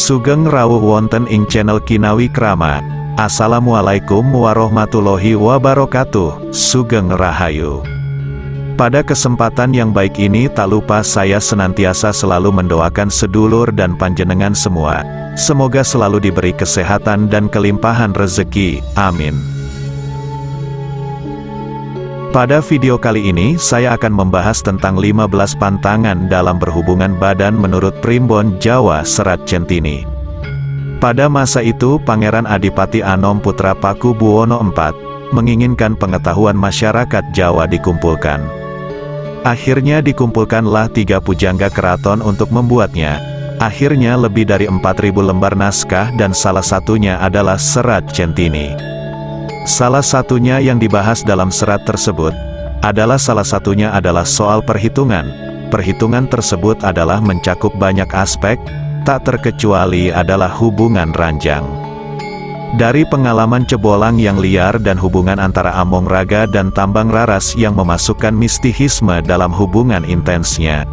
Sugeng rawuh wonten ing channel Kinawi Krama. Assalamualaikum warahmatullahi wabarakatuh. Sugeng Rahayu. Pada kesempatan yang baik ini tak lupa saya senantiasa selalu mendoakan sedulur dan panjenengan semua. Semoga selalu diberi kesehatan dan kelimpahan rezeki. Amin. Pada video kali ini saya akan membahas tentang 15 pantangan dalam berhubungan badan menurut Primbon Jawa Serat Centini. Pada masa itu Pangeran Adipati Anom Putra Pakubuwono IV menginginkan pengetahuan masyarakat Jawa dikumpulkan. Akhirnya dikumpulkanlah 3 pujangga keraton untuk membuatnya. Akhirnya lebih dari 4.000 lembar naskah dan salah satunya adalah Serat Centini. Salah satunya yang dibahas dalam serat tersebut adalah soal perhitungan. Perhitungan tersebut adalah mencakup banyak aspek, tak terkecuali adalah hubungan ranjang. Dari pengalaman cebolang yang liar dan hubungan antara Among Raga dan Tambang Raras yang memasukkan mistihisme dalam hubungan intensnya.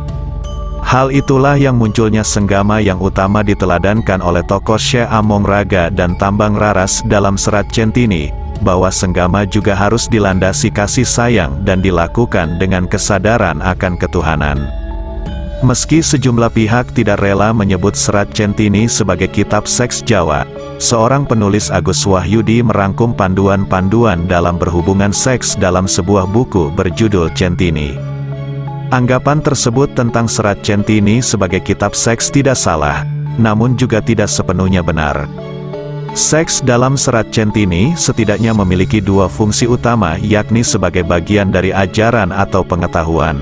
Hal itulah yang munculnya senggama yang utama diteladankan oleh tokoh Syekh Among Raga dan Tambang Raras dalam Serat Centini, bahwa senggama juga harus dilandasi kasih sayang dan dilakukan dengan kesadaran akan ketuhanan. Meski sejumlah pihak tidak rela menyebut Serat Centini sebagai kitab seks Jawa, seorang penulis Agus Wahyudi merangkum panduan-panduan dalam berhubungan seks dalam sebuah buku berjudul Centini. Anggapan tersebut tentang Serat Centini sebagai kitab seks tidak salah, namun juga tidak sepenuhnya benar. Seks dalam Serat Centini setidaknya memiliki 2 fungsi utama, yakni sebagai bagian dari ajaran atau pengetahuan.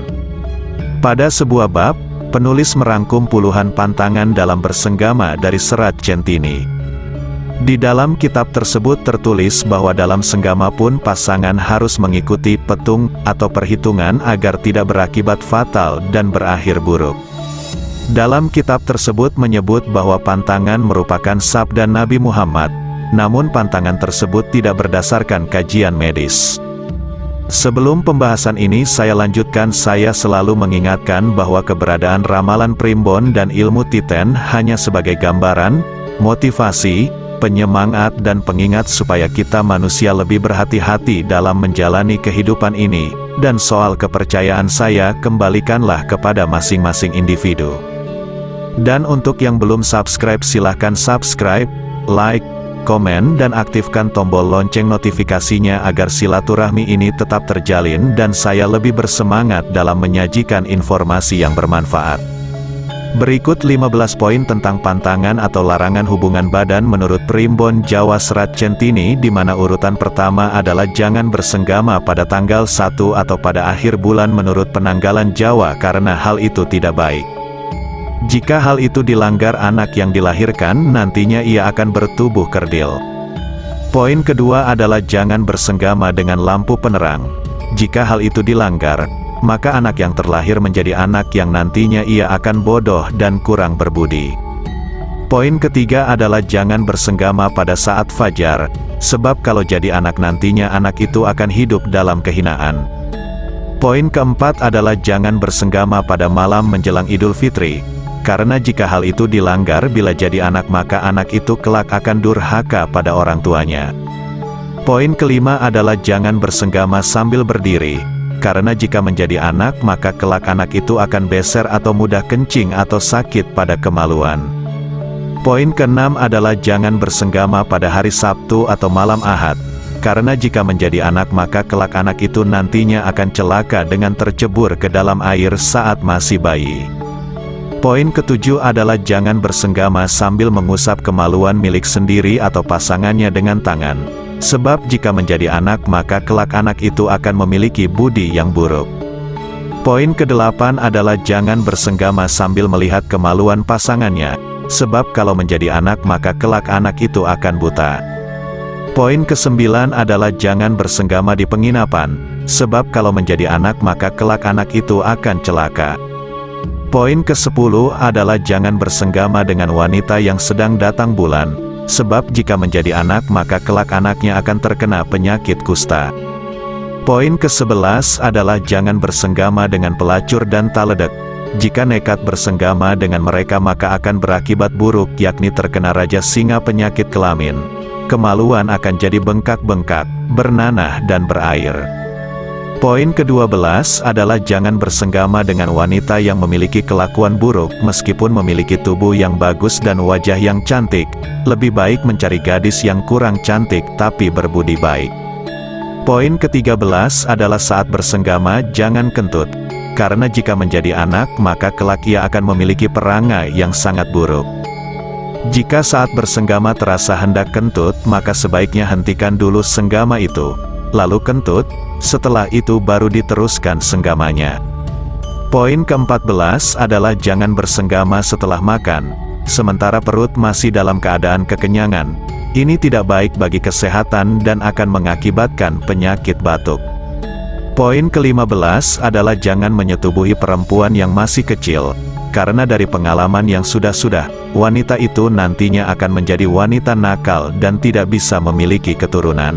Pada sebuah bab, penulis merangkum puluhan pantangan dalam bersenggama dari Serat Centini. Di dalam kitab tersebut tertulis bahwa dalam senggama pun pasangan harus mengikuti petung atau perhitungan agar tidak berakibat fatal dan berakhir buruk. Dalam kitab tersebut menyebut bahwa pantangan merupakan sabda Nabi Muhammad, namun pantangan tersebut tidak berdasarkan kajian medis. Sebelum pembahasan ini saya lanjutkan, saya selalu mengingatkan bahwa keberadaan ramalan primbon dan ilmu titen hanya sebagai gambaran, motivasi, penyemangat dan pengingat supaya kita manusia lebih berhati-hati dalam menjalani kehidupan ini, dan soal kepercayaan saya kembalikanlah kepada masing-masing individu. Dan untuk yang belum subscribe silahkan subscribe, like, komen dan aktifkan tombol lonceng notifikasinya agar silaturahmi ini tetap terjalin dan saya lebih bersemangat dalam menyajikan informasi yang bermanfaat. Berikut 15 poin tentang pantangan atau larangan hubungan badan menurut Primbon Jawa Serat Centini, di mana urutan pertama adalah jangan bersenggama pada tanggal 1 atau pada akhir bulan menurut penanggalan Jawa karena hal itu tidak baik. Jika hal itu dilanggar, anak yang dilahirkan nantinya ia akan bertubuh kerdil. Poin kedua adalah jangan bersenggama dengan lampu penerang. Jika hal itu dilanggar, maka anak yang terlahir menjadi anak yang nantinya ia akan bodoh dan kurang berbudi. Poin ketiga adalah jangan bersenggama pada saat fajar, sebab kalau jadi anak nantinya anak itu akan hidup dalam kehinaan. Poin keempat adalah jangan bersenggama pada malam menjelang Idul Fitri, karena jika hal itu dilanggar bila jadi anak maka anak itu kelak akan durhaka pada orang tuanya. Poin kelima adalah jangan bersenggama sambil berdiri, karena jika menjadi anak maka kelak anak itu akan beser atau mudah kencing atau sakit pada kemaluan. Poin keenam adalah jangan bersenggama pada hari Sabtu atau malam Ahad, karena jika menjadi anak maka kelak anak itu nantinya akan celaka dengan tercebur ke dalam air saat masih bayi. Poin ketujuh adalah jangan bersenggama sambil mengusap kemaluan milik sendiri atau pasangannya dengan tangan, sebab jika menjadi anak maka kelak anak itu akan memiliki budi yang buruk. Poin kedelapan adalah jangan bersenggama sambil melihat kemaluan pasangannya, sebab kalau menjadi anak maka kelak anak itu akan buta. Poin kesembilan adalah jangan bersenggama di penginapan, sebab kalau menjadi anak maka kelak anak itu akan celaka. Poin ke-10 adalah jangan bersenggama dengan wanita yang sedang datang bulan, sebab jika menjadi anak maka kelak anaknya akan terkena penyakit kusta. Poin ke-11 adalah jangan bersenggama dengan pelacur dan taledek, Jika nekat bersenggama dengan mereka maka akan berakibat buruk, yakni terkena raja singa penyakit kelamin. Kemaluan akan jadi bengkak-bengkak, bernanah dan berair. Poin ke-12 adalah jangan bersenggama dengan wanita yang memiliki kelakuan buruk. Meskipun memiliki tubuh yang bagus dan wajah yang cantik, lebih baik mencari gadis yang kurang cantik tapi berbudi baik. Poin ke-13 adalah saat bersenggama jangan kentut. Karena jika menjadi anak, maka kelak ia akan memiliki perangai yang sangat buruk. Jika saat bersenggama terasa hendak kentut, maka sebaiknya hentikan dulu senggama itu, lalu kentut, setelah itu baru diteruskan senggamanya. Poin ke-14 adalah jangan bersenggama setelah makan, sementara perut masih dalam keadaan kekenyangan. Ini tidak baik bagi kesehatan dan akan mengakibatkan penyakit batuk. Poin ke-15 adalah jangan menyetubuhi perempuan yang masih kecil, karena dari pengalaman yang sudah-sudah, wanita itu nantinya akan menjadi wanita nakal dan tidak bisa memiliki keturunan.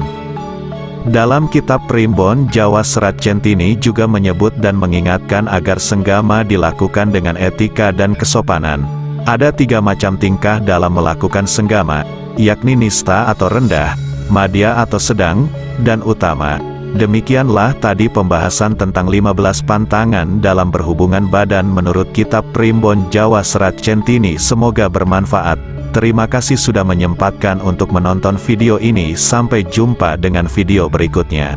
Dalam kitab Primbon Jawa Serat Centini juga menyebut dan mengingatkan agar senggama dilakukan dengan etika dan kesopanan. Ada 3 macam tingkah dalam melakukan senggama, yakni nista atau rendah, madya atau sedang, dan utama. Demikianlah tadi pembahasan tentang 15 pantangan dalam berhubungan badan menurut kitab Primbon Jawa Serat Centini. Semoga bermanfaat. Terima kasih sudah menyempatkan untuk menonton video ini. Sampai jumpa dengan video berikutnya.